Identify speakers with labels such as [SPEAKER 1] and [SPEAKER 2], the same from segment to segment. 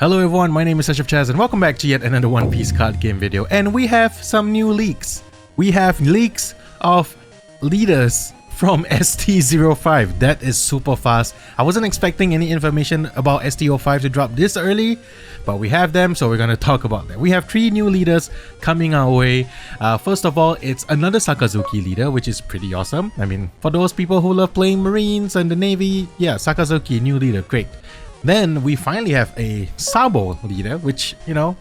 [SPEAKER 1] Hello everyone, my name is Asyrafchazz and welcome back to yet another One Piece card game video. And we have some new leaks. We have leaks of leaders from ST-05. That is super fast. I wasn't expecting any information about ST-05 to drop this early, but we have them, so we're going to talk about them. We have 3 new leaders coming our way. First of all, it's another Sakazuki leader, which is pretty awesome. I mean, for those people who love playing Marines and the Navy, yeah, Sakazuki, new leader, great. Then we finally have a Sabo leader, which, you know,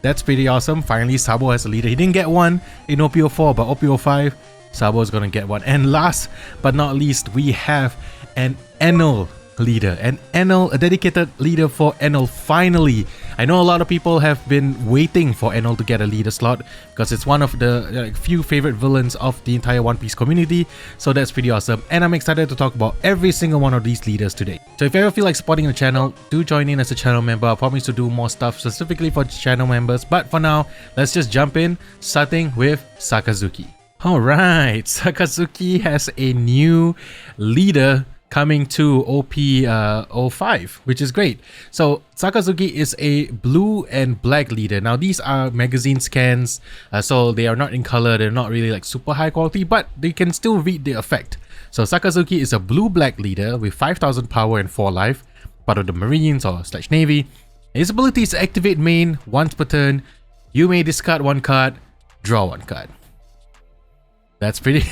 [SPEAKER 1] that's pretty awesome. Finally, Sabo has a leader. He didn't get one in OP-04, but OP-05, Sabo is gonna get one. And last but not least, we have an Enel leader. A dedicated leader for Enel, finally. I know a lot of people have been waiting for Enel to get a leader slot because it's one of the few favorite villains of the entire One Piece community, so that's pretty awesome. And I'm excited to talk about every single one of these leaders today. So if you ever feel like supporting the channel, do join in as a channel member. I promise to do more stuff specifically for channel members, but for now, let's just jump in, starting with Sakazuki. Alright, Sakazuki has a new leader coming to OP-05, which is great. So Sakazuki is a blue and black leader. Now these are magazine scans, so they are not in color, they're not really like super high quality, but they can still read the effect. So Sakazuki is a blue-black leader with 5000 power and 4 life, part of the Marines or / Navy. His ability is activate main once per turn. You may discard 1 card, draw 1 card. That's pretty,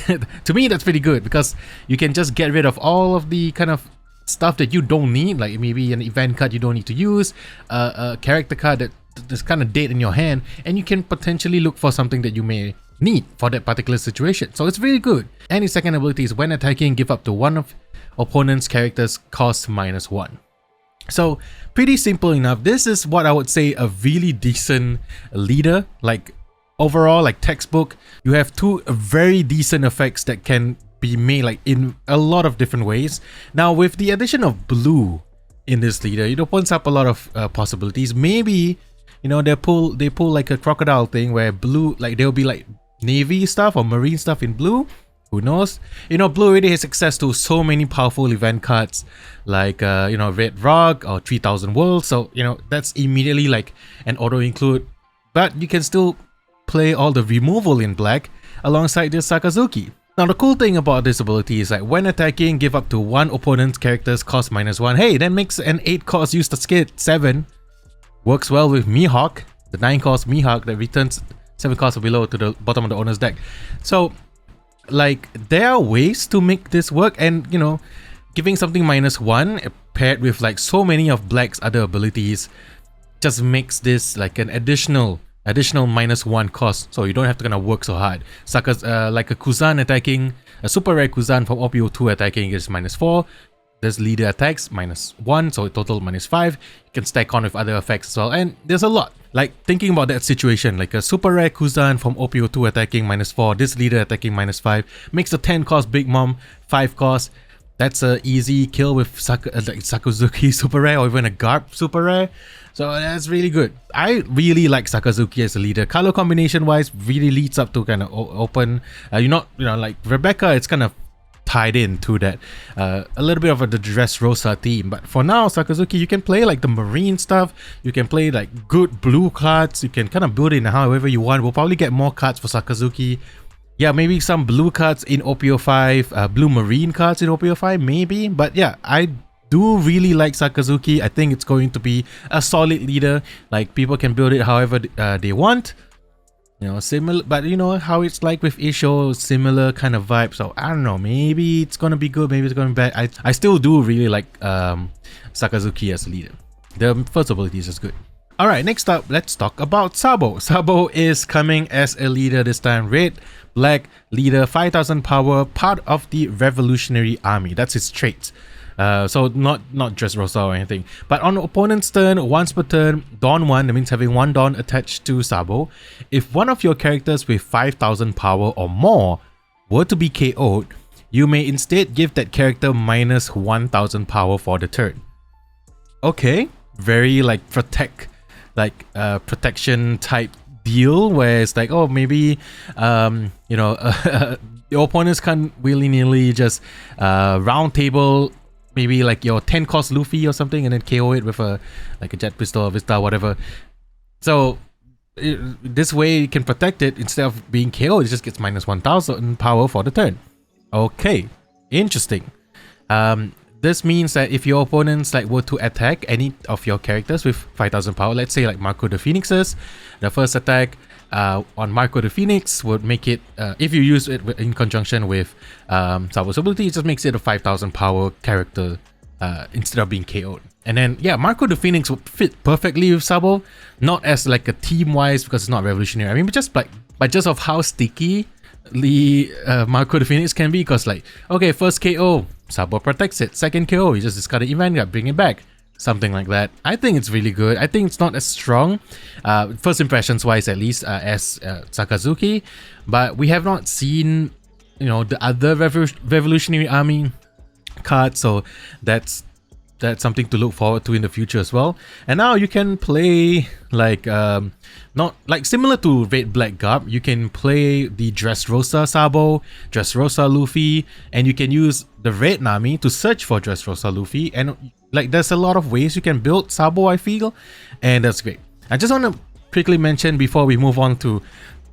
[SPEAKER 1] to me that's pretty good because you can just get rid of all of the kind of stuff that you don't need, like maybe an event card you don't need to use, a character card that's kind of dead in your hand, and you can potentially look for something that you may need for that particular situation. So it's really good. And his second ability is when attacking, give up to one of opponent's characters cost -1. So pretty simple enough. This is what I would say a really decent leader. Like overall, like textbook, you have 2 very decent effects that can be made like in a lot of different ways. Now with the addition of blue in this leader, it opens up a lot of possibilities. Maybe, you know, they pull like a crocodile thing where blue, like there'll be like Navy stuff or Marine stuff in blue. Who knows? You know, blue already has access to so many powerful event cards like you know, Red Rock or 3000 Worlds. So, you know, that's immediately like an auto include, but you can still play all the removal in black alongside this Sakazuki. Now the cool thing about this ability is that when attacking, give up to 1 opponent's character's cost -1. Hey, that makes an 8 cost use the skid 7. Works well with Mihawk, the 9 cost Mihawk that returns 7 costs or below to the bottom of the owner's deck. So like there are ways to make this work, and you know, giving something -1 paired with like so many of black's other abilities just makes this like an additional -1 cost, so you don't have to kind of work so hard. Like a Kuzan attacking, a super rare Kuzan from OP-02 attacking is -4. This leader attacks -1, so total -5. You can stack on with other effects as well, and there's a lot. Like thinking about that situation, like a super rare Kuzan from OP-02 attacking -4, this leader attacking -5, makes a 10 cost Big Mom, 5 cost. That's a easy kill with like Sakazuki super rare or even a Garp super rare. So that's really good. I really like Sakazuki as a leader. Color combination wise really leads up to kind of open. You're not, you know, like Rebecca, it's kind of tied in to that. A little bit of the Dressrosa theme. But for now, Sakazuki, you can play like the Marine stuff. You can play like good blue cards. You can kind of build it in however you want. We'll probably get more cards for Sakazuki. Yeah, maybe some blue cards in OP-05, blue Marine cards in OP-05, maybe. But yeah, I do really like Sakazuki. I think it's going to be a solid leader. Like people can build it however they want. You know, similar, but you know how it's like with Isho, similar kind of vibe. So I don't know, maybe it's gonna be good, maybe it's gonna be bad. I still do really like Sakazuki as a leader. The first ability is just good. Alright, next up, let's talk about Sabo. Sabo is coming as a leader this time. Red, black, leader, 5000 power, part of the Revolutionary Army. That's his trait. So not Dressrosa or anything. But on opponent's turn, once per turn, Dawn 1, that means having 1 Dawn attached to Sabo. If one of your characters with 5000 power or more were to be KO'd, you may instead give that character -1000 power for the turn. Okay, very like protection type deal where it's like, oh, maybe you know, your opponents can't willy-nilly just round table maybe like your 10 cost Luffy or something and then KO it with a like a jet pistol or Vista, whatever. So this way you can protect it. Instead of being KO'd, it just gets minus 1000 power for the turn. Okay, interesting. This means that if your opponents like were to attack any of your characters with 5000 power, let's say like Marco the Phoenixes, the first attack on Marco the Phoenix would make it, if you use it in conjunction with Sabo's ability, it just makes it a 5000 power character instead of being KO'd. And then yeah, Marco the Phoenix would fit perfectly with Sabo, not as like a team wise because it's not revolutionary. I mean, but just of how sticky Marco the Phoenix can be, because like, okay, first KO, Sabo protects it. Second KO, you just discard the event, bring it back. Something like that. I think it's really good. I think it's not as strong, first impressions wise at least, as Sakazuki, but we have not seen, you know, the other Revolutionary Army cards, so that's something to look forward to in the future as well. And now you can play like not like similar to Red Black Garb, you can play the Dressrosa Sabo, Dressrosa Luffy, and you can use the Red Nami to search for Dressrosa Luffy. And like there's a lot of ways you can build Sabo, I feel, and that's great. I just want to quickly mention before we move on to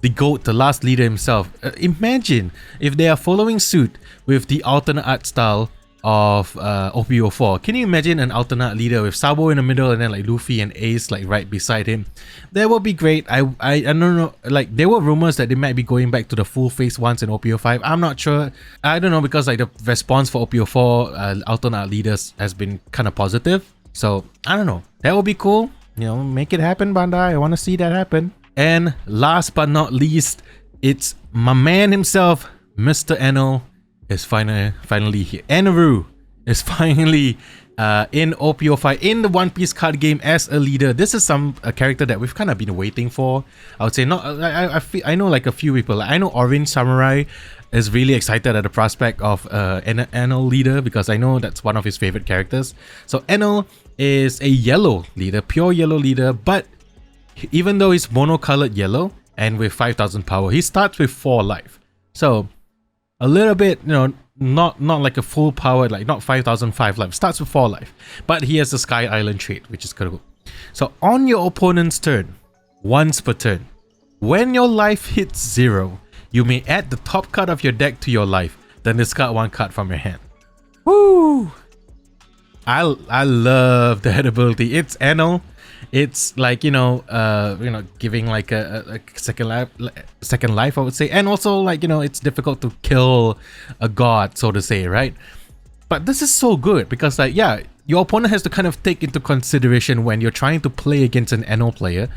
[SPEAKER 1] the GOAT, the last leader himself. Imagine if they are following suit with the alternate art style of OP-04. Can you imagine an alternate leader with Sabo in the middle and then like Luffy and Ace like right beside him? That would be great. I don't know, like there were rumors that they might be going back to the full face ones in OP-05. I'm not sure. I don't know, because like the response for OP-04 alternate leaders has been kind of positive. So I don't know. That would be cool. You know, make it happen, Bandai. I want to see that happen. And last but not least, it's my man himself, Mr. Enel, is finally here. ENERUUUUUUUU is finally in OP-05 in the One Piece card game as a leader. This is a character that we've kind of been waiting for. I would say not. I know like a few people. I know Orange Samurai is really excited at the prospect of Enel leader, because I know that's one of his favorite characters. So Enel is a yellow leader, pure yellow leader, but even though he's monocolored yellow and with 5000 power, he starts with 4 life. So a little bit, you know, not like a full power, like not 5005 life, starts with 4 life, but he has the Sky Island trait, which is cool. So on your opponent's turn, once per turn, when your life hits 0, you may add the top card of your deck to your life, then discard 1 card from your hand. Woo! I love that ability. It's Enel. It's like, you know, giving like a second life, I would say. And also like, you know, it's difficult to kill a god, so to say, right? But this is so good because like, yeah, your opponent has to kind of take into consideration when you're trying to play against an Enel player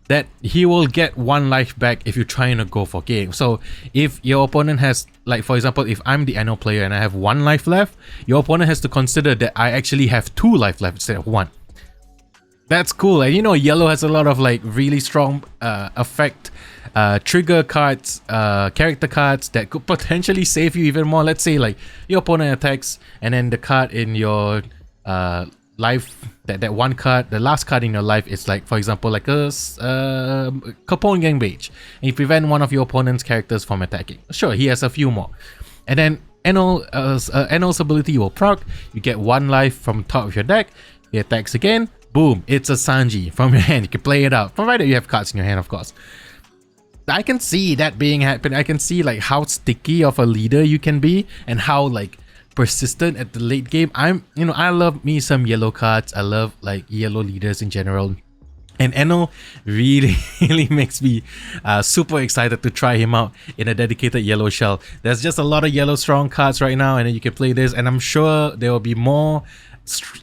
[SPEAKER 1] that he will get 1 life back if you're trying to go for game. So if your opponent has, like for example, if I'm the Enel player and I have 1 life left, your opponent has to consider that I actually have 2 life left instead of 1. That's cool. And you know, yellow has a lot of like really strong effect, trigger cards, character cards that could potentially save you even more. Let's say like your opponent attacks and then the card in your life, that 1 card, the last card in your life is like, for example, like a Capone Gangbage, and you prevent one of your opponent's characters from attacking. Sure, he has a few more. And then Enel's ability will proc, you get 1 life from top of your deck, he attacks again, boom, it's a Sanji from your hand. You can play it out, provided you have cards in your hand, of course. I can see that being happen. I can see like how sticky of a leader you can be and how like persistent at the late game. I love me some yellow cards. I love like yellow leaders in general. And Enel really makes me super excited to try him out in a dedicated yellow shell. There's just a lot of yellow strong cards right now, and then you can play this, and I'm sure there will be more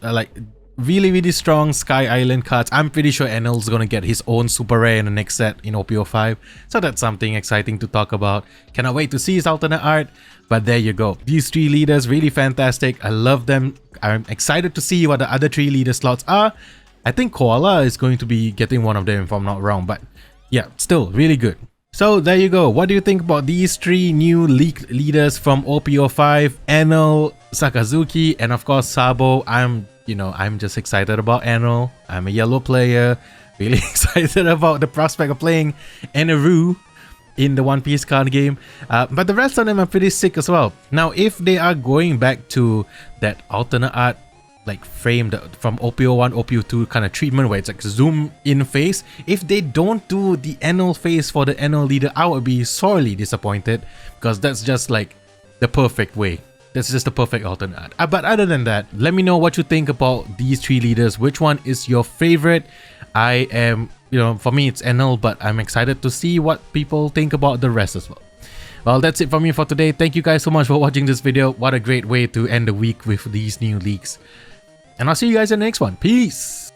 [SPEAKER 1] like really strong Sky Island cards. I'm pretty sure Enel's gonna get his own super rare in the next set in OP-05, so that's something exciting to talk about. Cannot wait to see his alternate art. But there you go, these 3 leaders, really fantastic. I love them. I'm excited to see what the other 3 leader slots are. I think Koala is going to be getting one of them if I'm not wrong, but yeah, still really good. So there you go. What do you think about these 3 new leaked leaders from OP-05? Enel, Sakazuki, and of course Sabo. I'm just excited about Enel. I'm a yellow player, really excited about the prospect of playing ENERUUUUUUUU. in the One Piece card game, but the rest of them are pretty sick as well. Now, if they are going back to that alternate art like frame from OP-01, OP-02 kind of treatment where it's like zoom in face, if they don't do the Enel face for the Enel leader, I would be sorely disappointed, because that's just like the perfect way. That's just the perfect alternate art. But other than that, let me know what you think about these 3 leaders. Which one is your favorite? I am, for me it's Enel, but I'm excited to see what people think about the rest as well. Well, that's it from me for today. Thank you guys so much for watching this video. What a great way to end the week with these new leaks. And I'll see you guys in the next one. Peace!